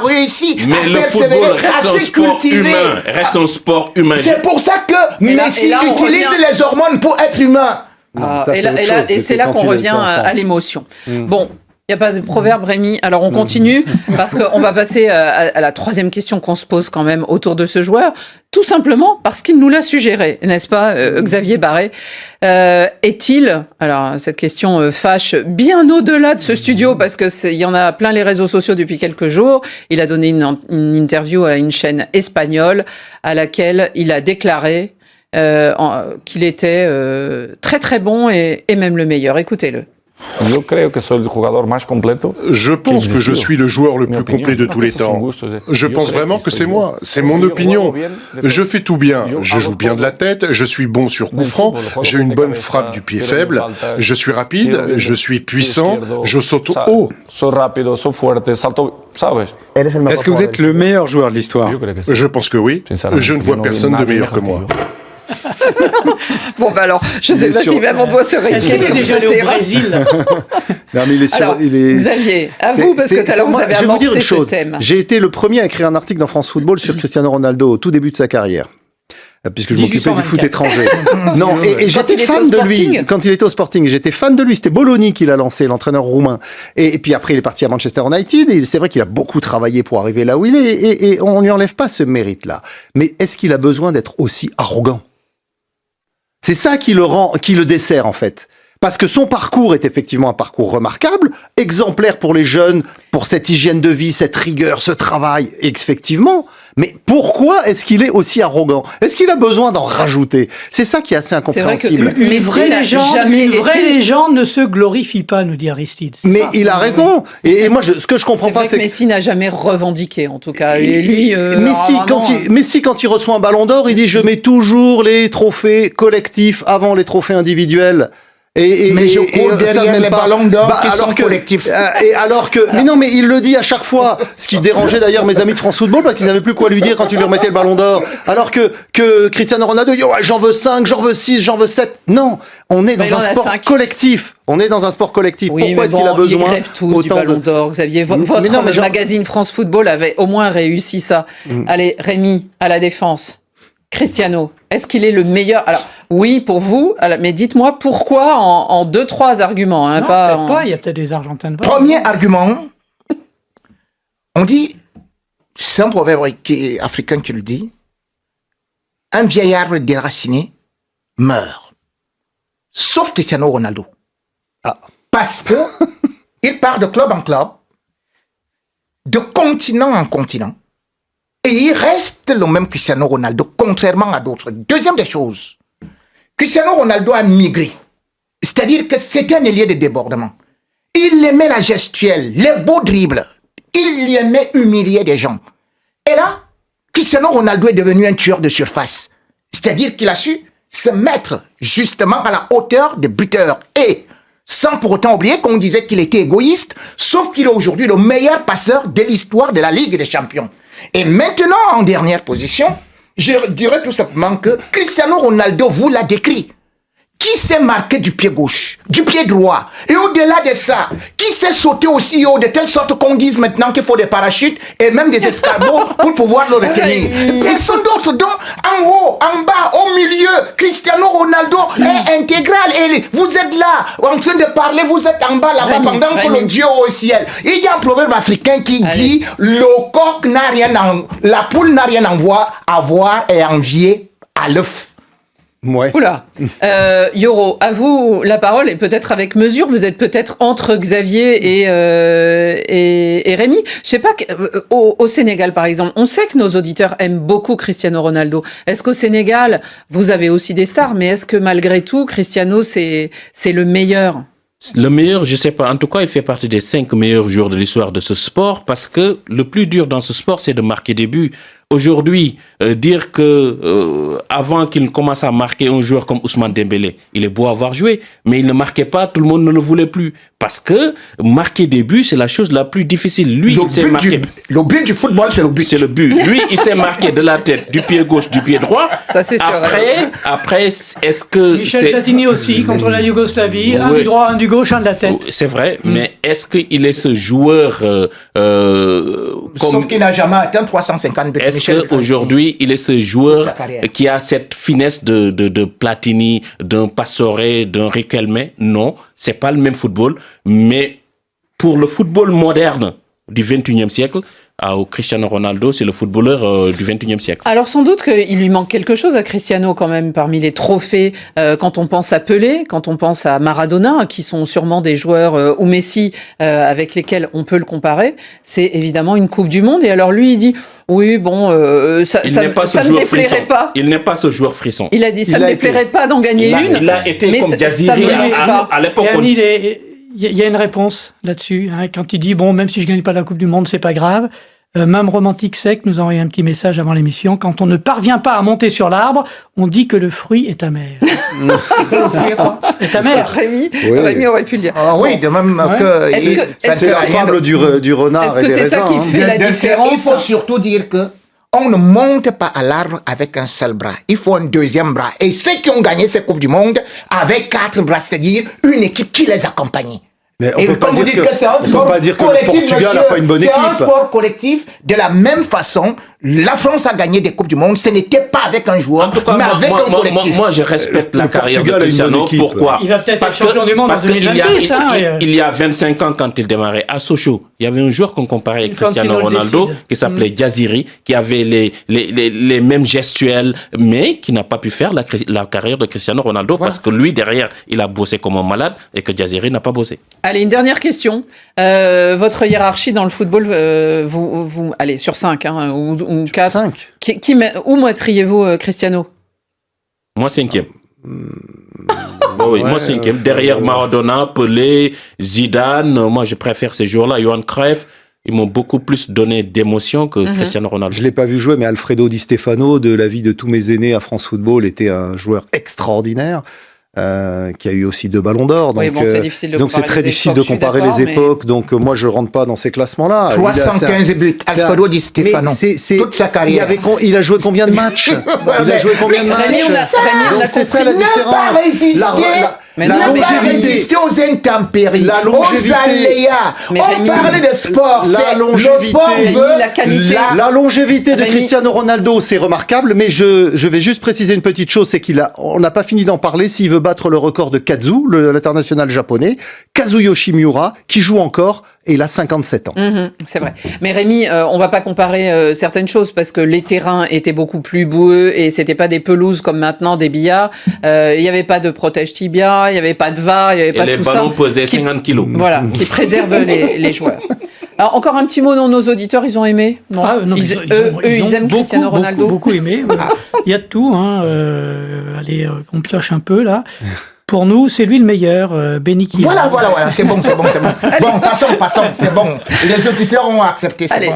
réussi mais à persévérer, à se cultiver. Reste un sport humain. C'est pour ça que Messi utilise les hormones pour être humain. Et c'est là qu'on revient à l'émotion. Bon. Il n'y a pas de proverbe, Rémi. Alors, on continue parce qu'on va passer à la troisième question qu'on se pose quand même autour de ce joueur. Tout simplement parce qu'il nous l'a suggéré, n'est-ce pas, Xavier Barré? Est-il, alors cette question fâche bien au-delà de ce studio parce qu'il y en a plein les réseaux sociaux depuis quelques jours. Il a donné une interview à une chaîne espagnole à laquelle il a déclaré qu'il était très très bon et même le meilleur. Écoutez-le. Je pense que je suis le joueur le plus complet de tous les temps. Je pense vraiment que c'est moi. C'est mon opinion. Je fais tout bien. Je joue bien de la tête. Je suis bon sur coup franc. J'ai une bonne frappe du pied faible. Je suis rapide. Je suis puissant. Je saute haut. Est-ce que vous êtes le meilleur joueur de l'histoire? Je pense que oui. Je ne vois personne de meilleur que moi. Bon, alors, je ne sais pas si même on doit se risquer sur ce terrain. Non, mais Xavier, à vous, parce que tout à l'heure, vous avez amorcé ce thème. J'ai été le premier à écrire un article dans France Football sur Cristiano Ronaldo au tout début de sa carrière. Puisque je m'occupais du foot étranger. Non, et j'étais fan de lui quand il était au Sporting. J'étais fan de lui. C'était Bologna qui l'a lancé, l'entraîneur roumain. Et puis après, il est parti à Manchester United. Et c'est vrai qu'il a beaucoup travaillé pour arriver là où il est. Et on lui enlève pas ce mérite-là. Mais est-ce qu'il a besoin d'être aussi arrogant? C'est ça qui le dessert, en fait. Parce que son parcours est effectivement un parcours remarquable, exemplaire pour les jeunes, pour cette hygiène de vie, cette rigueur, ce travail, effectivement. Mais pourquoi est-ce qu'il est aussi arrogant? Est-ce qu'il a besoin d'en rajouter? C'est ça qui est assez incompréhensible. Une vraie légende ne se glorifie pas, nous dit Aristide. Mais il a raison. Et moi, ce que je comprends pas, c'est que Messi n'a jamais revendiqué, en tout cas. Et lui, Messi, quand il reçoit un ballon d'or, il dit « Je mets toujours les trophées collectifs avant les trophées individuels ». Mais je cours derrière les ballons d'or qui sont collectifs. Mais non, mais il le dit à chaque fois. Ce qui dérangeait d'ailleurs mes amis de France Football parce qu'ils n'avaient plus quoi lui dire quand il lui remettait le ballon d'or. Alors que Cristiano Ronaldo dit, ouais, j'en veux 5, j'en veux 6, j'en veux 7. Non. On est dans un sport collectif. Oui, pourquoi est-ce qu'il a besoin autant du ballon d'or, Xavier? Votre magazine France Football avait au moins réussi ça. Allez, Rémi, à la défense. Cristiano, est-ce qu'il est le meilleur? Alors, oui, pour vous, mais dites-moi pourquoi en 2-3 arguments. Non, peut-être pas, il y a peut-être des Argentins de Premier argument, on dit, c'est un proverbe africain qui le dit, un vieil arbre déraciné meurt. Sauf Cristiano Ronaldo. Parce que il part de club en club, de continent en continent, et il reste le même Cristiano Ronaldo, contrairement à d'autres. Deuxième des choses, Cristiano Ronaldo a migré. C'est-à-dire que c'était un ailier de débordement. Il aimait la gestuelle, les beaux dribbles. Il aimait humilier des gens. Et là, Cristiano Ronaldo est devenu un tueur de surface. C'est-à-dire qu'il a su se mettre justement à la hauteur des buteurs. Et sans pour autant oublier qu'on disait qu'il était égoïste, sauf qu'il est aujourd'hui le meilleur passeur de l'histoire de la Ligue des Champions. Et maintenant, en dernière position, je dirais tout simplement que Cristiano Ronaldo vous l'a décrit. Qui s'est marqué du pied gauche, du pied droit, et au-delà de ça, qui s'est sauté aussi haut de telle sorte qu'on dise maintenant qu'il faut des parachutes et même des escargots pour pouvoir le retenir. Personne d'autre. Donc, en haut, en bas, au milieu, Cristiano Ronaldo est intégral. Et vous êtes là, en train de parler, vous êtes en bas là-bas pendant que le Dieu est au ciel. Il y a un proverbe africain qui dit le coq n'a rien la poule n'a rien à voir et envier à l'œuf. Ouais. Oula, Yoro, à vous la parole et peut-être avec mesure. Vous êtes peut-être entre Xavier et Rémi. Je sais pas, au Sénégal par exemple, on sait que nos auditeurs aiment beaucoup Cristiano Ronaldo. Est-ce qu'au Sénégal, vous avez aussi des stars, mais est-ce que malgré tout, Cristiano, c'est le meilleur? Le meilleur, je sais pas. En tout cas, il fait partie des 5 meilleurs joueurs de l'histoire de ce sport parce que le plus dur dans ce sport, c'est de marquer des buts. aujourd'hui, dire que avant qu'il commence à marquer un joueur comme Ousmane Dembélé, il est beau avoir joué, mais il ne marquait pas, tout le monde ne le voulait plus. Parce que marquer des buts, c'est la chose la plus difficile. Lui, il s'est marqué. Le but du football, c'est le but. C'est le but. Lui, il s'est marqué de la tête, du pied gauche, du pied droit. Ça, c'est sûr. Après, est-ce que... Michel Platini aussi, contre la Yougoslavie, un du droit, un du gauche, un de la tête. C'est vrai, mais est-ce qu'il est ce joueur... Sauf qu'il n'a jamais atteint 350 buts. Est-ce qu'aujourd'hui, il est ce joueur qui a cette finesse de Platini, d'un Pastore, d'un Riquelme? Non, c'est pas le même football. Mais pour le football moderne du 21e siècle, Cristiano Ronaldo, c'est le footballeur du 21e siècle. Alors sans doute qu'il lui manque quelque chose à Cristiano quand même, parmi les trophées, quand on pense à Pelé, quand on pense à Maradona, qui sont sûrement des joueurs, ou Messi, avec lesquels on peut le comparer, c'est évidemment une Coupe du Monde. Et alors lui, il dit, oui, bon, ça ne me déplairait pas. Il n'est pas ce joueur frisson. Il a dit, ça ne me déplairait pas d'en gagner une. Il a été comme Jaziri à l'époque. Il y a une réponse là-dessus, hein, quand il dit, bon, même si je ne gagne pas la Coupe du Monde, c'est pas grave. Même Romantique Sec nous a envoyé un petit message avant l'émission. Quand on ne parvient pas à monter sur l'arbre, on dit que le fruit est amer. Est amer. Rémi aurait pu le dire. Ah oui, de même que... C'est la fable du renard et des raisins. Est-ce que c'est ça qui fait la différence? Il faut surtout dire que on ne monte pas à l'arbre avec un seul bras. Il faut un deuxième bras. Et ceux qui ont gagné cette Coupe du Monde avec 4 bras, c'est-à-dire une équipe qui les accompagne. Mais on peut pas dire que le Portugal n'a pas une bonne équipe. C'est un sport collectif. De la même façon, la France a gagné des Coupes du Monde. Ce n'était pas avec un joueur, mais avec un collectif. Moi, je respecte la carrière de Cristiano. Pourquoi? Il va peut-être être champion du monde en 2026. Il y a 25 ans, quand il démarrait à Sochaux, il y avait un joueur qu'on comparait avec Cristiano Ronaldo, qui s'appelait Jaziri, qui avait les mêmes gestuels, mais qui n'a pas pu faire la carrière de Cristiano Ronaldo, parce que lui, derrière, il a bossé comme un malade, et que Jaziri n'a pas bossé. Allez, une dernière question. Votre hiérarchie dans le football, allez, sur 5, hein, ou 4. 5. Où mettriez-vous Cristiano? Moi, 5e. Moi, 5e. Derrière Maradona, Pelé, Zidane. Moi, je préfère ces joueurs-là. Johan Cruyff. Ils m'ont beaucoup plus donné d'émotion que Cristiano Ronaldo. Je ne l'ai pas vu jouer, mais Alfredo Di Stefano, de la vie de tous mes aînés à France Football, était un joueur extraordinaire. Qui a eu aussi 2 ballons d'or. Donc, c'est très difficile de comparer les époques. Donc, moi, je rentre pas dans ces classements-là. 315 buts. Alfredo Di Stefano. Toute sa carrière. Il a joué combien de matchs? Il a joué combien de matchs? Donc, c'est ça la différence. Mais n'a pas résisté aux intempéries, aux aléas. On parlait de sport, le sport veut la qualité. La longévité de Cristiano Ronaldo, c'est remarquable, mais je vais juste préciser une petite chose, c'est on n'a pas fini d'en parler, s'il veut battre le record de Kazu, l'international japonais, Kazuyoshi Miura, qui joue encore, et il a 57 ans. C'est vrai. Mais Rémi, on va pas comparer certaines choses, parce que les terrains étaient beaucoup plus boueux, et c'était pas des pelouses comme maintenant, des billards. Il y avait pas de protège-tibia, il n'y avait pas de VAR, il n'y avait pas tout ça. Et les ballons pesaient 50 kilos. Voilà, qui préservent les joueurs. Alors, encore un petit mot dans nos auditeurs, ils ont aimé? Non, ils aiment Cristiano Ronaldo. Beaucoup aimé. Il y a de tout. Allez, on pioche un peu, là. Pour nous, c'est lui le meilleur, Beniki. Voilà, c'est bon. Bon, passons, c'est bon. Les auditeurs ont accepté, c'est bon.